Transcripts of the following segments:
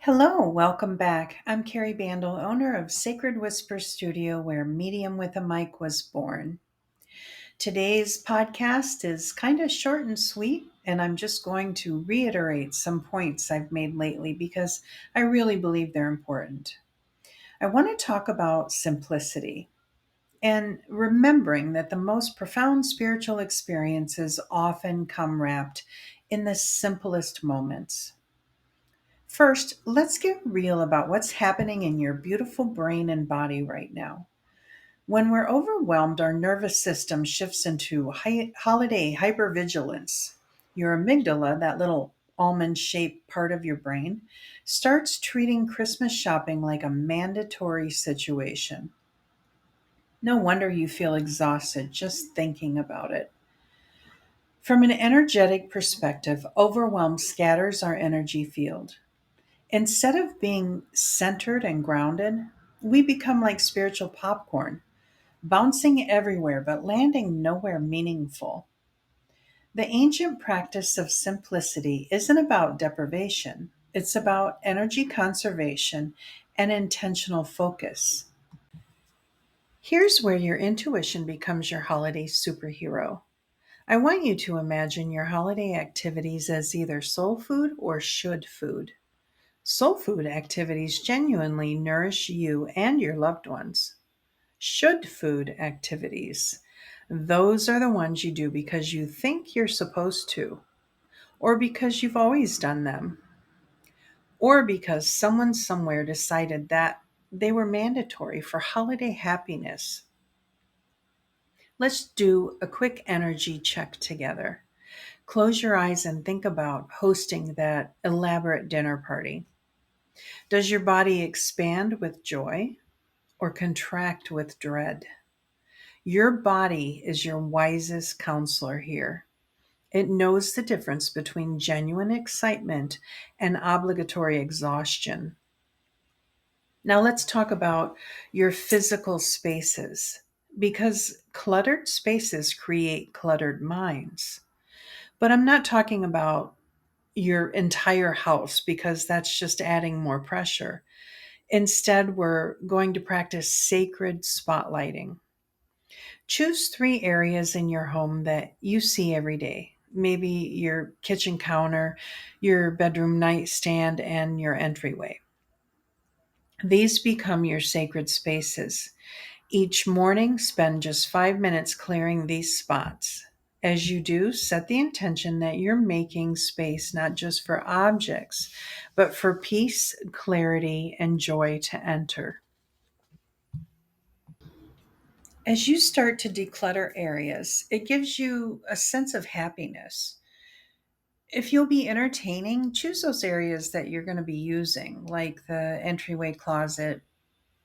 Hello, welcome back. I'm Kari Bandel, owner of Sacred Whisper Studio, where Medium with a Mic was born. Today's podcast is kind of short and sweet, and I'm just going to reiterate some points I've made lately because I really believe they're important. I want to talk about simplicity and remembering that the most profound spiritual experiences often come wrapped in the simplest moments. First, let's get real about what's happening in your beautiful brain and body right now. When we're overwhelmed, our nervous system shifts into holiday hypervigilance. Your amygdala, that little almond shaped part of your brain, starts treating Christmas shopping like a mandatory situation. No wonder you feel exhausted just thinking about it. From an energetic perspective, overwhelm scatters our energy field. Instead of being centered and grounded, we become like spiritual popcorn, bouncing everywhere but landing nowhere meaningful. The ancient practice of simplicity isn't about deprivation, it's about energy conservation and intentional focus. Here's where your intuition becomes your holiday superhero. I want you to imagine your holiday activities as either soul food or should food. Soul food activities genuinely nourish you and your loved ones. Should food activities, those are the ones you do because you think you're supposed to, or because you've always done them, or because someone somewhere decided that they were mandatory for holiday happiness. Let's do a quick energy check together. Close your eyes and think about hosting that elaborate dinner party. Does your body expand with joy or contract with dread? Your body is your wisest counselor here. It knows the difference between genuine excitement and obligatory exhaustion. Now, let's talk about your physical spaces because cluttered spaces create cluttered minds. But I'm not talking about your entire house because that's just adding more pressure. Instead, we're going to practice sacred spotlighting. Choose three areas in your home that you see every day. Maybe your kitchen counter, your bedroom nightstand, and your entryway. These become your sacred spaces. Each morning, spend just 5 minutes clearing these spots. As you do, set the intention that you're making space not just for objects, but for peace, clarity, and joy to enter. As you start to declutter areas, it gives you a sense of happiness. If you'll be entertaining, choose those areas that you're going to be using, like the entryway closet,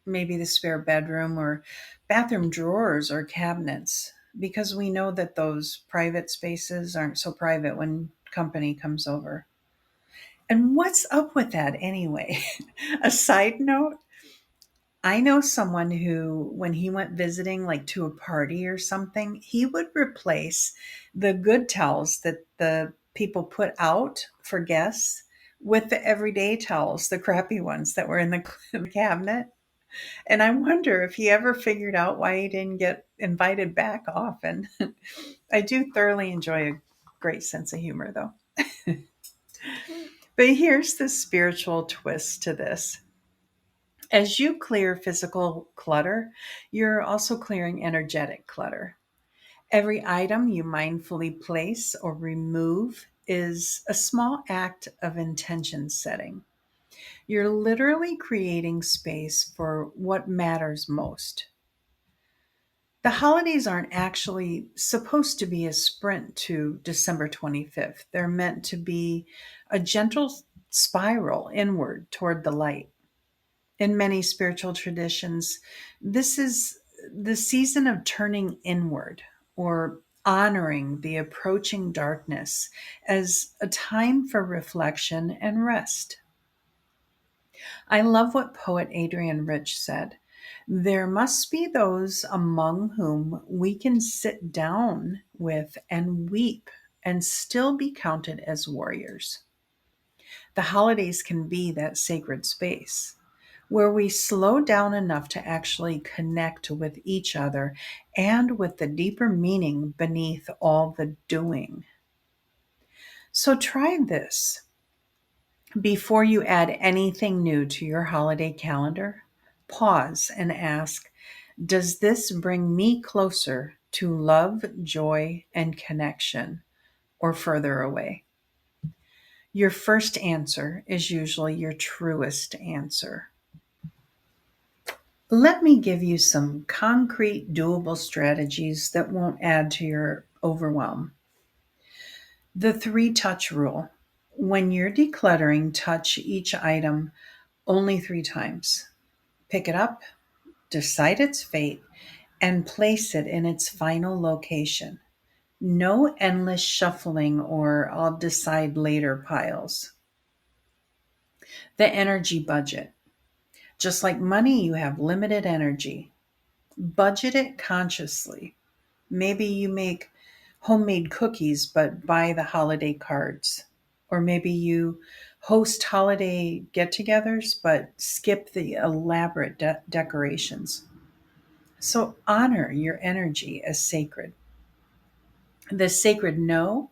maybe the spare bedroom, or bathroom drawers or cabinets, because we know that those private spaces aren't so private when company comes over. And what's up with that anyway? A side note, I know someone who, when he went visiting, like to a party or something, he would replace the good towels that the people put out for guests with the everyday towels, the crappy ones that were in the cabinet. And I wonder if he ever figured out why he didn't get invited back often. I do thoroughly enjoy a great sense of humor, though. But here's the spiritual twist to this. As you clear physical clutter, you're also clearing energetic clutter. Every item you mindfully place or remove is a small act of intention setting. You're literally creating space for what matters most. The holidays aren't actually supposed to be a sprint to December 25th. They're meant to be a gentle spiral inward toward the light. In many spiritual traditions, this is the season of turning inward or honoring the approaching darkness as a time for reflection and rest. I love what poet Adrian Rich said. There must be those among whom we can sit down with and weep and still be counted as warriors. The holidays can be that sacred space where we slow down enough to actually connect with each other and with the deeper meaning beneath all the doing. So try this. Before you add anything new to your holiday calendar, pause and ask, does this bring me closer to love, joy, and connection, or further away? Your first answer is usually your truest answer. Let me give you some concrete, doable strategies that won't add to your overwhelm. The three touch rule. When you're decluttering, touch each item only 3 times. Pick it up, decide its fate, and place it in its final location. No endless shuffling or I'll decide later piles. The energy budget. Just like money, you have limited energy. Budget it consciously. Maybe you make homemade cookies but buy the holiday cards. Or maybe you host holiday get togethers but skip the elaborate decorations. So honor your energy as sacred. The sacred no,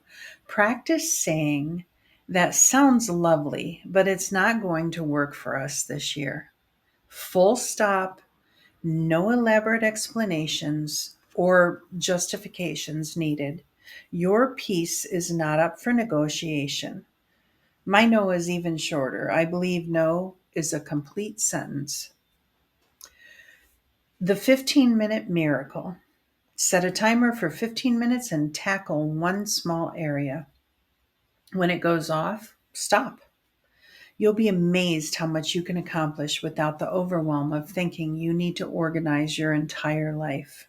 practice saying, that sounds lovely, but it's not going to work for us this year. Full stop, no elaborate explanations or justifications needed. Your piece is not up for negotiation. My no is even shorter. I believe no is a complete sentence. The 15-minute miracle. Set a timer for 15 minutes and tackle one small area. When it goes off, stop. You'll be amazed how much you can accomplish without the overwhelm of thinking you need to organize your entire life.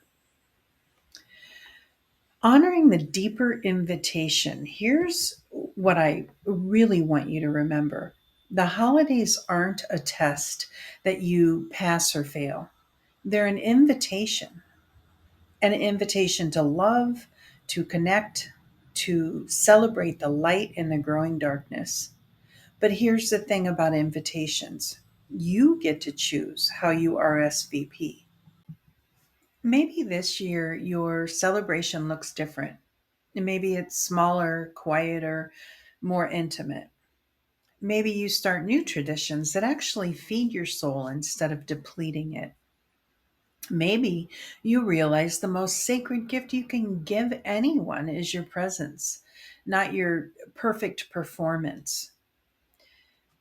Honoring the deeper invitation. Here's what I really want you to remember. The holidays aren't a test that you pass or fail. They're an invitation to love, to connect, to celebrate the light in the growing darkness. But here's the thing about invitations. You get to choose how you RSVP. Maybe this year your celebration looks different. Maybe it's smaller, quieter, more intimate. Maybe you start new traditions that actually feed your soul instead of depleting it. Maybe you realize the most sacred gift you can give anyone is your presence, not your perfect performance.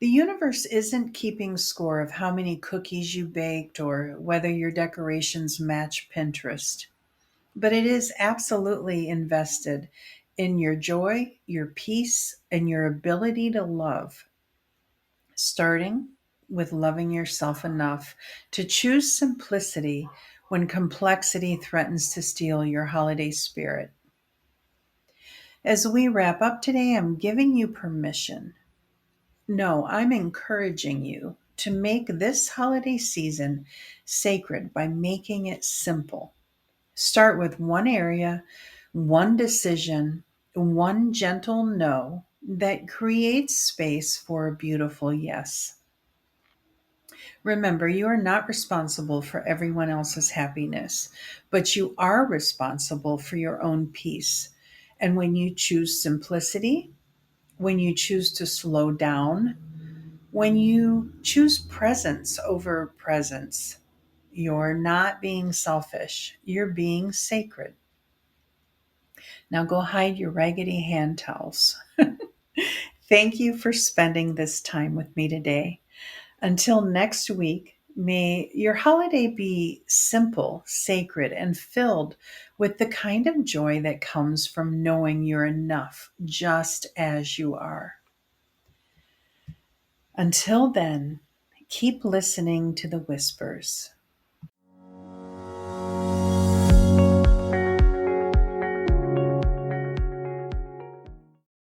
The universe isn't keeping score of how many cookies you baked or whether your decorations match Pinterest, but it is absolutely invested in your joy, your peace, and your ability to love, starting with loving yourself enough to choose simplicity when complexity threatens to steal your holiday spirit. As we wrap up today, I'm giving you permission. No, I'm encouraging you to make this holiday season sacred by making it simple. Start with one area, one decision, one gentle no that creates space for a beautiful yes. Remember, you are not responsible for everyone else's happiness, but you are responsible for your own peace. And when you choose simplicity, when you choose to slow down, when you choose presence over presence, you're not being selfish, you're being sacred. Now go hide your raggedy hand towels. Thank you for spending this time with me today. Until next week, may your holiday be simple, sacred, and filled with the kind of joy that comes from knowing you're enough just as you are. Until then, keep listening to the whispers.